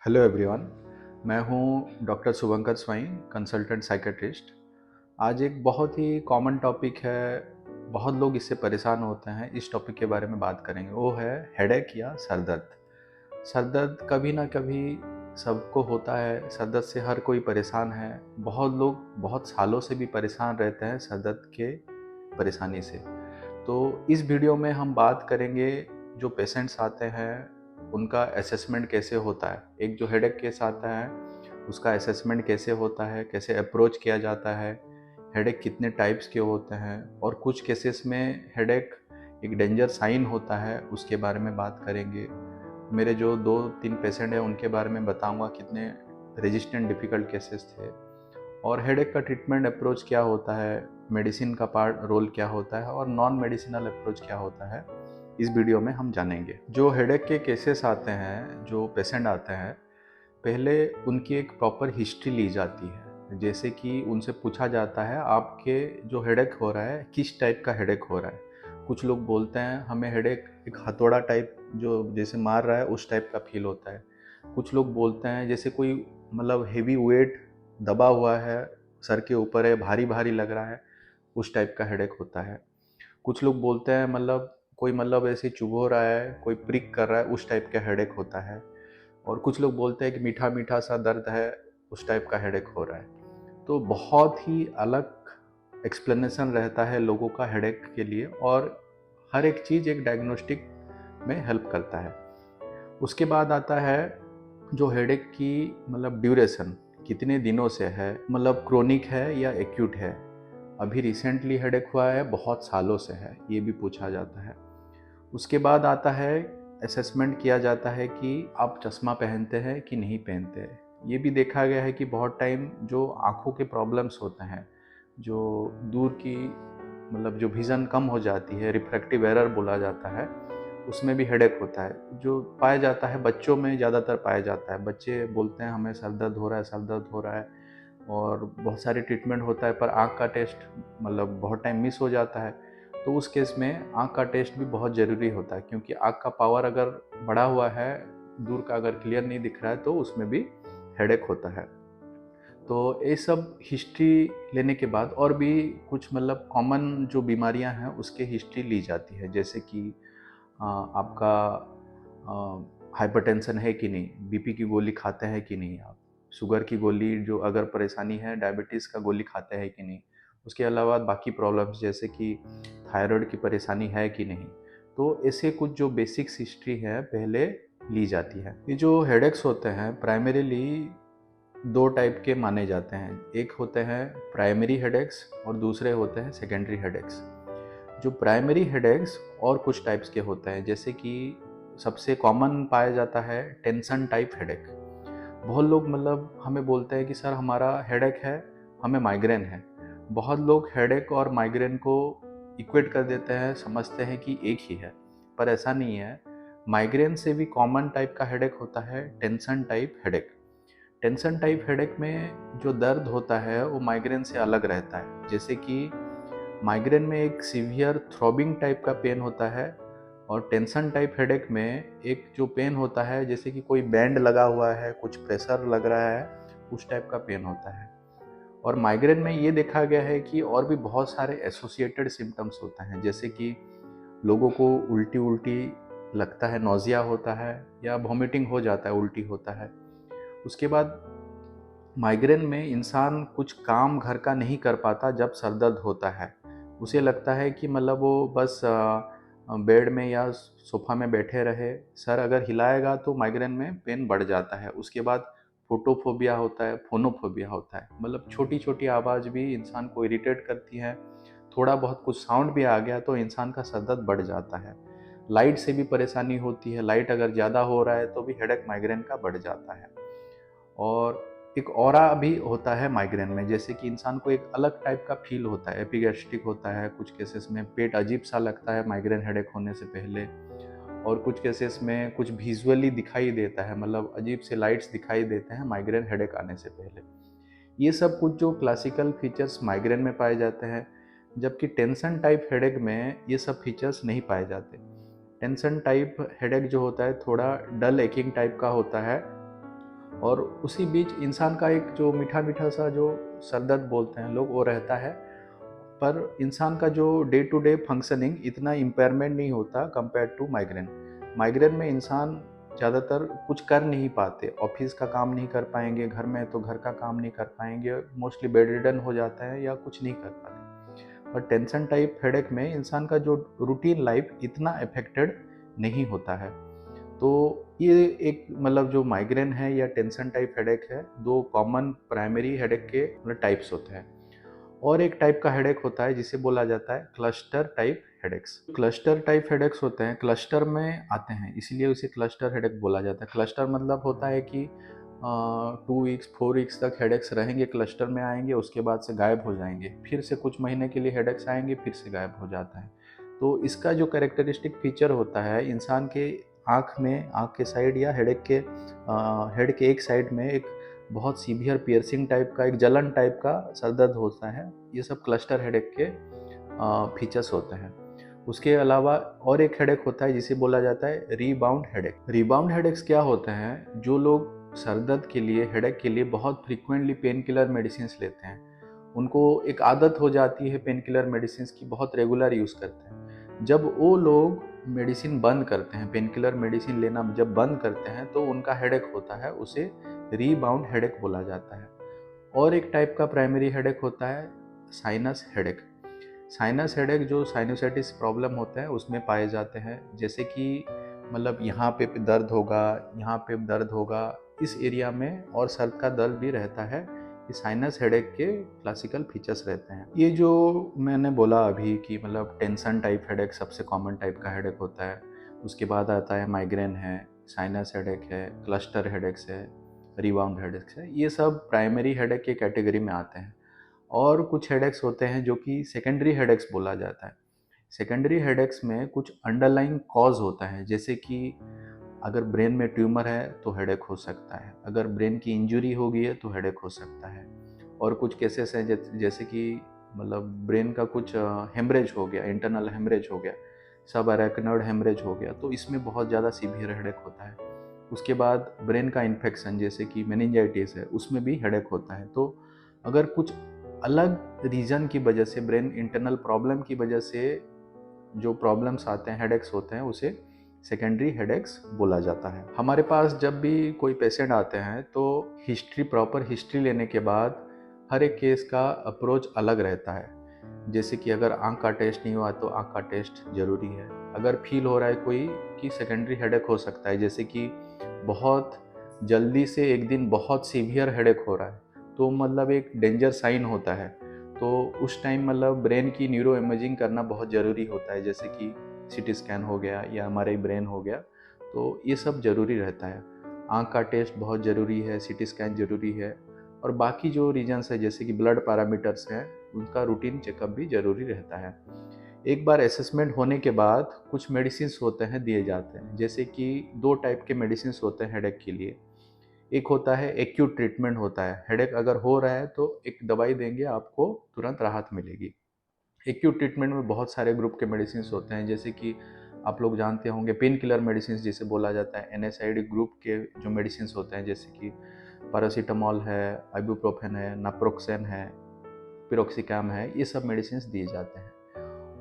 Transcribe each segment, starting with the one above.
Hello everyone. मैं हूं doctor शुभंकर swine, consultant psychiatrist. आज एक बहुत ही कॉमन टॉपिक है, बहुत लोग इससे परेशान होते हैं। इस टॉपिक के बारे में बात करेंगे, वो है हेडेक या सर दर्द। सर दर्द कभी ना कभी सबको होता है, सर दर्द से हर कोई परेशान है। बहुत लोग बहुत सालों से भी परेशान रहते हैं सर दर्द के परेशानी से। तो इस वीडियो में हम बात करेंगे जो पेशेंट्स आते हैं उनका असेसमेंट कैसे होता है। एक जो हेडेक केस आता है उसका असेसमेंट कैसे होता है, कैसे अप्रोच किया जाता है, हेडेक कितने टाइप्स के होते हैं, और कुछ केसेस में हेडेक एक डेंजर साइन होता है, उसके बारे में बात करेंगे। मेरे जो 2-3 पेशेंट हैं उनके बारे में बताऊंगा कितने रेजिस्टेंट डिफ़िकल्ट केसेस थे, और हेडेक का ट्रीटमेंट अप्रोच क्या होता है, मेडिसिन का पार्ट रोल क्या होता है, और नॉन मेडिसिनल अप्रोच क्या होता है, इस वीडियो में हम जानेंगे। जो हेडेक के केसेस आते हैं, जो पेशेंट आते हैं, पहले उनकी एक प्रॉपर हिस्ट्री ली जाती है। जैसे कि उनसे पूछा जाता है आपके जो हेडेक हो रहा है किस टाइप का हेडेक हो रहा है। कुछ लोग बोलते हैं हमें हेडेक एक हथौड़ा टाइप जो जैसे मार रहा है उस टाइप का फील होता है। कुछ लोग बोलते हैं जैसे कोई मतलब हेवी वेट दबा हुआ है, सर के ऊपर है, भारी भारी लग रहा है, उस टाइप का हेडेक होता है। कुछ लोग बोलते हैं मतलब कोई मतलब ऐसे चुभो रहा है, कोई प्रिक कर रहा है, उस टाइप का हेडेक होता है। और कुछ लोग बोलते हैं कि मीठा मीठा सा दर्द है, उस टाइप का हेडेक हो रहा है। तो बहुत ही अलग एक्सप्लेनेशन रहता है लोगों का हेडेक के लिए, और हर एक चीज़ एक डायग्नोस्टिक में हेल्प करता है। उसके बाद आता है जो हेडेक की मतलब ड्यूरेशन कितने दिनों से है, मतलब क्रोनिक है या एक्यूट है, अभी रिसेंटली हेडेक हुआ है, बहुत सालों से है, ये भी पूछा जाता है। उसके बाद आता है असेसमेंट किया जाता है कि आप चश्मा पहनते हैं कि नहीं पहनते हैं। ये भी देखा गया है कि बहुत टाइम जो आँखों के प्रॉब्लम्स होते हैं, जो दूर की मतलब जो विज़न कम हो जाती है, रिफ्रैक्टिव एरर बोला जाता है, उसमें भी हेडेक होता है। जो पाया जाता है बच्चों में ज़्यादातर पाया जाता है। बच्चे बोलते हैं हमें सर दर्द हो रहा है, सर दर्द हो रहा है, और बहुत सारे ट्रीटमेंट होता है पर आँख का टेस्ट मतलब बहुत टाइम मिस हो जाता है। तो उस केस में आँख का टेस्ट भी बहुत ज़रूरी होता है, क्योंकि आँख का पावर अगर बढ़ा हुआ है, दूर का अगर क्लियर नहीं दिख रहा है, तो उसमें भी हेडेक होता है। तो ये सब हिस्ट्री लेने के बाद और भी कुछ मतलब कॉमन जो बीमारियां हैं उसके हिस्ट्री ली जाती है। जैसे कि आपका हाइपरटेंशन है कि नहीं, बीपी की गोली खाते हैं कि नहीं आप, शुगर की गोली जो अगर परेशानी है, डायबिटीज़ का गोली खाते हैं कि नहीं, उसके अलावा बाकी प्रॉब्लम्स जैसे कि थायराइड की परेशानी है कि नहीं। तो ऐसे कुछ जो बेसिक्स हिस्ट्री है पहले ली जाती है। ये जो हेडेक्स होते हैं प्राइमरीली दो टाइप के माने जाते हैं। एक होते हैं प्राइमरी हेडेक्स और दूसरे होते हैं सेकेंडरी हेडेक्स। जो प्राइमरी हेडेक्स और कुछ टाइप्स के होते हैं, जैसे कि सबसे कॉमन पाया जाता है टेंशन टाइप हेडेक। बहुत लोग मतलब हमें बोलते हैं कि सर हमारा हेडेक है, हमें माइग्रेन है। बहुत लोग हेडेक और माइग्रेन को इक्वेट कर देते हैं, समझते हैं कि एक ही है, पर ऐसा नहीं है। माइग्रेन से भी कॉमन टाइप का हेडेक होता है tension type headache. Tension type headache में जो दर्द होता है वो माइग्रेन से अलग रहता है। जैसे कि माइग्रेन में एक सीवियर थ्रॉबिंग टाइप का पेन होता है, और टेंशन टाइप हेडेक में एक जो पेन होता है जैसे कि कोई बैंड लगा हुआ है, कुछ प्रेशर लग रहा है, उस टाइप का पेन होता है। और माइग्रेन में ये देखा गया है कि और भी बहुत सारे एसोसिएटेड सिम्टम्स होते हैं, जैसे कि लोगों को उल्टी उल्टी लगता है, नोजिया होता है, या वॉमिटिंग हो जाता है, उल्टी होता है। उसके बाद माइग्रेन में इंसान कुछ काम घर का नहीं कर पाता जब सर दर्द होता है। उसे लगता है कि मतलब वो बस बेड में या सोफ़ा में बैठे रहे, सर अगर हिलाएगा तो माइग्रेन में पेन बढ़ जाता है। उसके बाद फोटोफोबिया होता है, फोनोफोबिया होता है, मतलब छोटी-छोटी आवाज़ भी इंसान को इरिटेट करती है। थोड़ा बहुत कुछ साउंड भी आ गया तो इंसान का सर दर्द बढ़ जाता है। लाइट से भी परेशानी होती है, लाइट अगर ज़्यादा हो रहा है तो भी हेडेक माइग्रेन का बढ़ जाता है। और एक ऑरा भी होता है माइग्रेन में, जैसे कि इंसान को एक अलग टाइप का फील होता है, एपिगैस्ट्रिक होता है, कुछ केसेस में पेट अजीब सा लगता है माइग्रेन हेडेक होने से पहले, और कुछ केसेस में कुछ विजुअली दिखाई देता है, मतलब अजीब से लाइट्स दिखाई देते हैं माइग्रेन हेडेक आने से पहले। ये सब कुछ जो क्लासिकल फीचर्स माइग्रेन में पाए जाते हैं, जबकि टेंशन टाइप हेडेक में ये सब फीचर्स नहीं पाए जाते। टेंशन टाइप हेडेक जो होता है थोड़ा डल एकिंग टाइप का होता है, और उसी बीच इंसान का एक जो मीठा मीठा सा जो सर दर्द बोलते हैं लोग वो रहता है, पर इंसान का जो डे टू डे फंक्शनिंग इतना इम्पेयरमेंट नहीं होता कंपेयर टू माइग्रेन। माइग्रेन में इंसान ज़्यादातर कुछ कर नहीं पाते, ऑफिस का काम नहीं कर पाएंगे, घर में तो घर का काम नहीं कर पाएंगे, मोस्टली बेड रिडन हो जाता है या कुछ नहीं कर पाते। पर टेंशन टाइप हेडेक में इंसान का जो रूटीन लाइफ इतना अफेक्टेड नहीं होता है। तो ये एक मतलब जो माइग्रेन है या टेंशन टाइप हेडेक है, दो कॉमन प्राइमरी हेडेक के मतलब टाइप्स होते हैं। और एक टाइप का हेडेक होता है जिसे बोला जाता है cluster type headaches. Cluster type headaches होते हैं, क्लस्टर में आते हैं, इसीलिए उसे क्लस्टर हेडेक बोला जाता है। क्लस्टर मतलब होता है कि 2 वीक्स 4 वीक्स तक हेडेक्स रहेंगे, क्लस्टर में आएंगे, उसके बाद से गायब हो जाएंगे, फिर से कुछ महीने के लिए हेडेक्स आएंगे, फिर से गायब हो जाता है। तो इसका जो कैरेक्टरिस्टिक फीचर होता है, इंसान के आँख में, आँख के साइड या हेड के एक साइड में एक बहुत सीवियर पियर्सिंग टाइप का, एक जलन टाइप का सरदर्द होता है। ये सब क्लस्टर हेडेक के फीचर्स होते हैं। उसके अलावा और एक हेडेक होता है जिसे बोला जाता है रीबाउंड हेडेक। रीबाउंड हेडेक्स क्या होते हैं? जो लोग सरदर्द के लिए, हेडेक के लिए बहुत फ्रीक्वेंटली पेन किलर मेडिसिन लेते हैं, उनको एक आदत हो जाती है पेन किलर मेडिसिन की, बहुत रेगुलर यूज़ करते हैं। जब वो लोग मेडिसिन बंद करते हैं, पेन किलर मेडिसिन लेना जब बंद करते हैं, तो उनका हेडेक होता है, उसे रीबाउंड हेडेक बोला जाता है। और एक टाइप का प्राइमरी हेडेक होता है साइनस हेडेक। साइनस हेडेक जो साइनोसाइटिस प्रॉब्लम होते हैं उसमें पाए जाते हैं, जैसे कि मतलब यहाँ पे दर्द होगा, यहाँ पे दर्द होगा, इस एरिया में, और सर का दर्द भी रहता है। ये साइनस हेडेक के क्लासिकल फीचर्स रहते हैं। ये जो मैंने बोला अभी कि मतलब टेंशन टाइप हेडेक सबसे कॉमन टाइप का हेडेक होता है, उसके बाद आता है माइग्रेन है, साइनस हेडेक है, क्लस्टर हेडेक्स है, रिबाउंड हेडेक्स है, ये सब प्राइमरी हेडेक के कैटेगरी में आते हैं। और कुछ हेडेक्स होते हैं जो कि सेकेंडरी हेडेक्स बोला जाता है। सेकेंडरी हेडेक्स में कुछ अंडरलाइंग कॉज होता है, जैसे कि अगर ब्रेन में ट्यूमर है तो हेडेक हो सकता है, अगर ब्रेन की इंजरी हो गई है तो हेडेक हो सकता है। और कुछ केसेस हैं जैसे कि मतलब ब्रेन का कुछ हेमरेज हो गया, इंटरनल हेमरेज हो गया, सब अरेकनॉइड हेमरेज हो गया, तो इसमें बहुत ज़्यादा सीवियर हेडेक होता है। उसके बाद ब्रेन का इन्फेक्शन जैसे कि मेनिंजाइटिस है, उसमें भी हेडेक होता है। तो अगर कुछ अलग रीजन की वजह से, ब्रेन इंटरनल प्रॉब्लम की वजह से जो प्रॉब्लम्स आते हैं, हेडेक्स होते हैं, उसे सेकेंडरी हेडेक्स बोला जाता है। हमारे पास जब भी कोई पेशेंट आते हैं तो प्रॉपर हिस्ट्री लेने के बाद हर एक केस का अप्रोच अलग रहता है। जैसे कि अगर आँख का टेस्ट नहीं हुआ तो आँख का टेस्ट जरूरी है। अगर फील हो रहा है कोई कि सेकेंडरी हेडेक हो सकता है, जैसे कि बहुत जल्दी से एक दिन बहुत सीवियर हेडेक हो रहा है, तो मतलब एक डेंजर साइन होता है। तो उस टाइम मतलब ब्रेन की न्यूरो इमेजिंग करना बहुत ज़रूरी होता है, जैसे कि सीटी स्कैन हो गया या एमआरआई ब्रेन हो गया, तो ये सब ज़रूरी रहता है। आँख का टेस्ट बहुत ज़रूरी है, सीटी स्कैन ज़रूरी है, और बाकी जो रीजन्स है जैसे कि ब्लड पैरामीटर्स हैं, उनका रूटीन चेकअप भी ज़रूरी रहता है। एक बार असेसमेंट होने के बाद कुछ मेडिसिन्स होते हैं दिए जाते हैं, जैसे कि 2 टाइप के मेडिसिन्स होते हैं हेडेक के लिए। एक होता है एक्यूट ट्रीटमेंट होता है, हेडेक अगर हो रहा है तो एक दवाई देंगे, आपको तुरंत राहत मिलेगी। एक्यूट ट्रीटमेंट में बहुत सारे ग्रुप के मेडिसिन्स होते हैं, जैसे कि आप लोग जानते होंगे पेन किलर मेडिसिन जिसे बोला जाता है, एनएसआईडी ग्रुप के जो मेडिसिन्स होते हैं, जैसे कि पैरासीटामॉल है, आइबुप्रोफेन है, नाप्रोक्सेन है, पिरोक्सिकैम है, ये सब मेडिसिन्स दिए जाते हैं।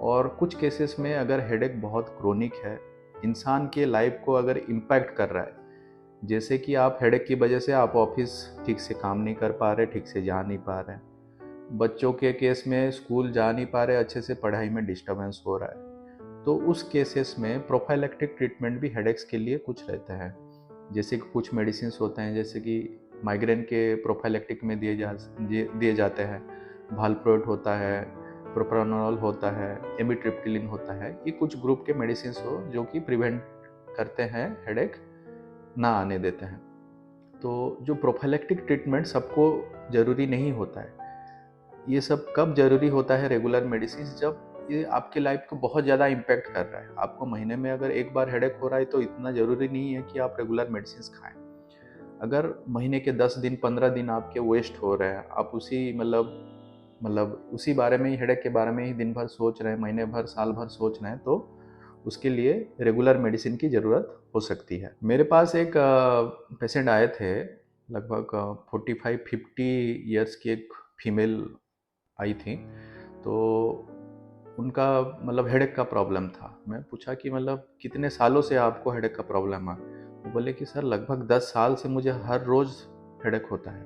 और कुछ केसेस में अगर हेडेक बहुत क्रोनिक है, इंसान के लाइफ को अगर इम्पैक्ट कर रहा है, जैसे कि आप हेडेक की वजह से आप ऑफिस ठीक से काम नहीं कर पा रहे, ठीक से जा नहीं पा रहे, बच्चों के केस में स्कूल जा नहीं पा रहे, अच्छे से पढ़ाई में डिस्टर्बेंस हो रहा है, तो उस केसेस में प्रोफाइलैक्टिक ट्रीटमेंट भी हेडेक्स के लिए कुछ रहता है। जैसे कि कुछ मेडिसिन होते हैं, जैसे कि माइग्रेन के प्रोफाइलैक्टिक में दिए जाते हैं, वालप्रोएट होता है, प्रोप्रानोल होता है, एमिट्रिप्टिलिन होता है। ये कुछ ग्रुप के मेडिसिन हो जो कि प्रिवेंट करते हैं, हेडेक ना आने देते हैं। तो जो प्रोफाइलैक्टिक ट्रीटमेंट सबको ज़रूरी नहीं होता है। ये सब कब ज़रूरी होता है रेगुलर मेडिसिन, जब ये आपके लाइफ को बहुत ज़्यादा इम्पैक्ट कर रहा है। आपको महीने में अगर एक बार हेडेक हो रहा है तो इतना ज़रूरी नहीं है कि आप रेगुलर मेडिसिन खाएं। अगर महीने के 10 दिन 15 दिन आपके वेस्ट हो रहे हैं, आप उसी मतलब उसी बारे में ही, हेडेक के बारे में ही दिन भर सोच रहे हैं, महीने भर साल भर सोच रहे हैं, तो उसके लिए रेगुलर मेडिसिन की ज़रूरत हो सकती है। मेरे पास एक पेशेंट आए थे लगभग 45-50 ईयर्स की एक फीमेल आई थी। तो उनका मतलब हेडेक का प्रॉब्लम था। मैं पूछा कि मतलब कितने सालों से आपको हेडेक का प्रॉब्लम है? वो बोले कि सर लगभग 10 साल से मुझे हर रोज़ हेडेक होता है।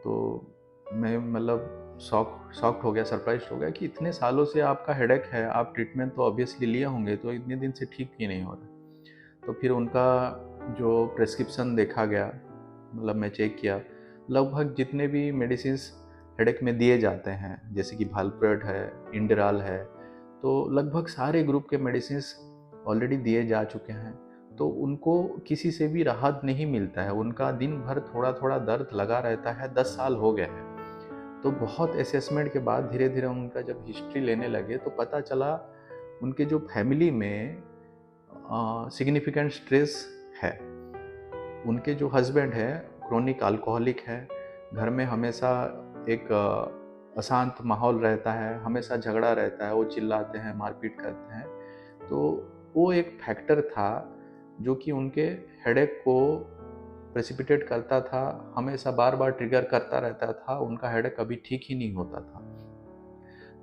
तो मैं मतलब शॉक्ड हो गया, सरप्राइज्ड हो गया कि इतने सालों से आपका हेडेक है, आप ट्रीटमेंट तो ऑब्वियसली लिए होंगे, तो इतने दिन से ठीक क्यों नहीं हो रहा? तो फिर उनका जो प्रेस्क्रिप्शन देखा गया, मतलब मैं चेक किया, लगभग जितने भी मेडिसिन्स हेडेक में दिए जाते हैं, जैसे कि भालप्रेट है, इंडराल है, तो लगभग सारे ग्रुप के मेडिसिन्स ऑलरेडी दिए जा चुके हैं। तो उनको किसी से भी राहत नहीं मिलता है, उनका दिन भर थोड़ा थोड़ा दर्द लगा रहता है, 10 साल हो गए हैं। तो बहुत असेसमेंट के बाद धीरे धीरे उनका जब हिस्ट्री लेने लगे तो पता चला उनके जो फैमिली में सिग्निफिकेंट स्ट्रेस है। उनके जो हस्बैंड है क्रोनिक अल्कोहलिक है, घर में हमेशा एक अशांत माहौल रहता है, हमेशा झगड़ा रहता है, वो चिल्लाते हैं, मारपीट करते हैं। तो वो एक फैक्टर था जो कि उनके हेडेक को प्रेसिपिटेट करता था, हमेशा बार बार ट्रिगर करता रहता था, उनका हेडेक कभी ठीक ही नहीं होता था।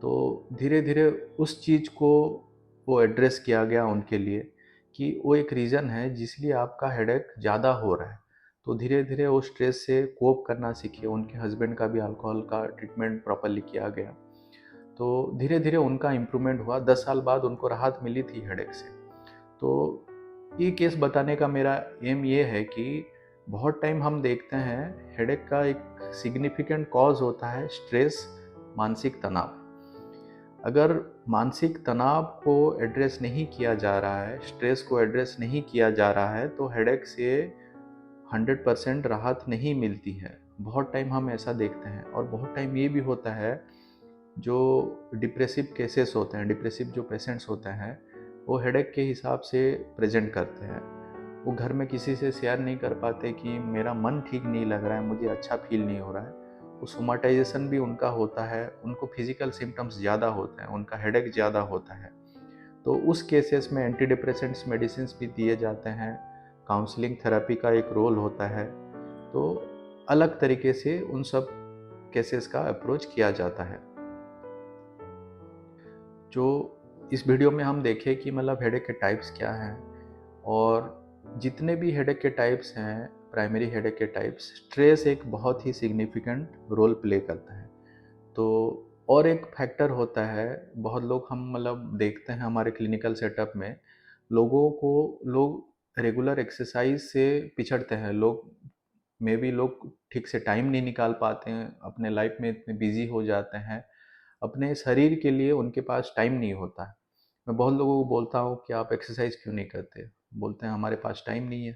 तो धीरे धीरे उस चीज़ को वो एड्रेस किया गया उनके लिए कि वो एक रीज़न है जिसलिए आपका हेडेक ज़्यादा हो रहा है। तो धीरे धीरे वो स्ट्रेस से कोप करना सीखे, उनके हस्बैंड का भी अल्कोहल का ट्रीटमेंट प्रॉपरली किया गया। तो धीरे धीरे उनका इम्प्रूवमेंट हुआ, 10 साल बाद उनको राहत मिली थी हेडेक से। तो ये केस बताने का मेरा एम ये है कि बहुत टाइम हम देखते हैं हेडेक का एक सिग्निफिकेंट कॉज होता है स्ट्रेस, मानसिक तनाव। अगर मानसिक तनाव को एड्रेस नहीं किया जा रहा है, स्ट्रेस को एड्रेस नहीं किया जा रहा है, तो हेडेक से 100% राहत नहीं मिलती है। बहुत टाइम हम ऐसा देखते हैं। और बहुत टाइम ये भी होता है, जो डिप्रेसिव केसेस होते हैं, डिप्रेसिव जो पेशेंट्स होते हैं, वो हेडेक के हिसाब से प्रेजेंट करते हैं। वो घर में किसी से शेयर नहीं कर पाते कि मेरा मन ठीक नहीं लग रहा है, मुझे अच्छा फील नहीं हो रहा है। वो सोमाटाइजेशन भी उनका होता है, उनको फिजिकल सिम्टम्स ज़्यादा होते हैं, उनका हेडेक ज़्यादा होता है। तो उस केसेस में एंटी डिप्रेसेंट्स मेडिसिन भी दिए जाते हैं, काउंसलिंग थेरेपी का एक रोल होता है। तो अलग तरीके से उन सब केसेस का अप्रोच किया जाता है। जो इस वीडियो में हम देखें कि मतलब हेडेक के टाइप्स क्या हैं, और जितने भी हेडेक के टाइप्स हैं, प्राइमरी हेडेक के टाइप्स, स्ट्रेस एक बहुत ही सिग्निफिकेंट रोल प्ले करता है। तो और एक फैक्टर होता है, बहुत लोग हम मतलब देखते हैं हमारे क्लिनिकल सेटअप में, लोग रेगुलर एक्सरसाइज से पिछड़ते हैं। लोग ठीक से टाइम नहीं निकाल पाते हैं, अपने लाइफ में इतने बिजी हो जाते हैं, अपने शरीर के लिए उनके पास टाइम नहीं होता है। मैं बहुत लोगों को बोलता हूँ कि आप एक्सरसाइज क्यों नहीं करते? बोलते हैं हमारे पास टाइम नहीं है।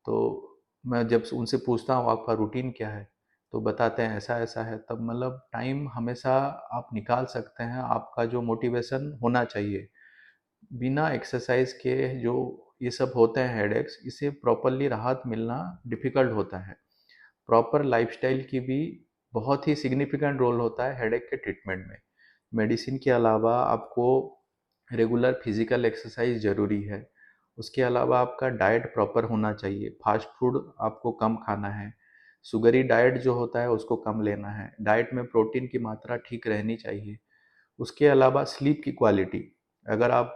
तो मैं जब उनसे पूछता हूँ आपका रूटीन क्या है, तो बताते हैं ऐसा ऐसा है। तब मतलब टाइम हमेशा आप निकाल सकते हैं, आपका जो मोटिवेशन होना चाहिए। बिना एक्सरसाइज के जो ये सब होते हैं हेडेक्स, इसे प्रॉपरली राहत मिलना डिफ़िकल्ट होता है। प्रॉपर लाइफस्टाइल की भी बहुत ही सिग्निफिकेंट रोल होता है हेडेक के ट्रीटमेंट में। मेडिसिन के अलावा आपको रेगुलर फिजिकल एक्सरसाइज ज़रूरी है। उसके अलावा आपका डाइट प्रॉपर होना चाहिए, फास्ट फूड आपको कम खाना है, शुगरी डाइट जो होता है उसको कम लेना है, डाइट में प्रोटीन की मात्रा ठीक रहनी चाहिए। उसके अलावा स्लीप की क्वालिटी, अगर आप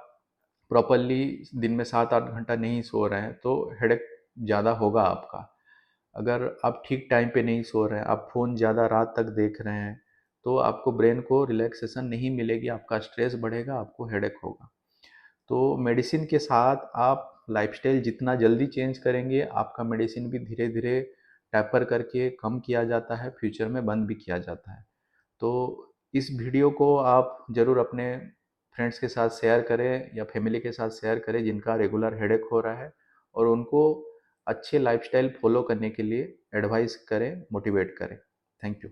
प्रॉपरली दिन में 7-8 घंटा नहीं सो रहे हैं तो हेडेक ज़्यादा होगा आपका। अगर आप ठीक टाइम पे नहीं सो रहे हैं, आप फ़ोन ज़्यादा रात तक देख रहे हैं, तो आपको ब्रेन को रिलैक्सेशन नहीं मिलेगी, आपका स्ट्रेस बढ़ेगा, आपको हेडेक होगा। तो मेडिसिन के साथ आप लाइफस्टाइल जितना जल्दी चेंज करेंगे, आपका मेडिसिन भी धीरे धीरे टैपर करके कम किया जाता है, फ्यूचर में बंद भी किया जाता है। तो इस वीडियो को आप ज़रूर अपने फ्रेंड्स के साथ शेयर करें या फैमिली के साथ शेयर करें जिनका रेगुलर हेडेक हो रहा है, और उनको अच्छे लाइफस्टाइल फॉलो करने के लिए एडवाइस करें, मोटिवेट करें। Thank you.